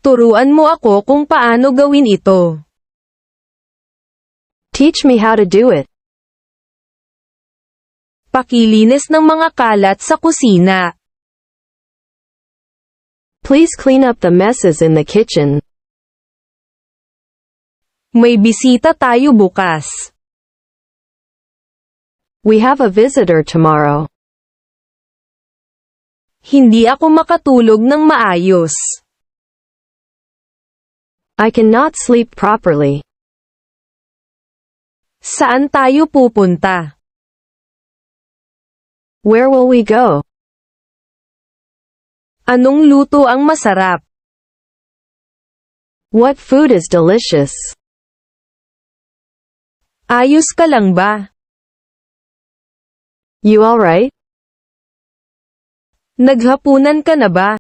Turuan mo ako kung paano gawin ito. Teach me how to do it. Pakilinis ng mga kalat sa kusina. Please clean up the messes in the kitchen. May bisita tayo bukas. We have a visitor tomorrow. Hindi ako makatulog ng maayos. I cannot sleep properly. Saan tayo pupunta? Where will we go? Anong luto ang masarap? What food is delicious? Ayos ka lang ba? You alright? Naghapunan ka na ba?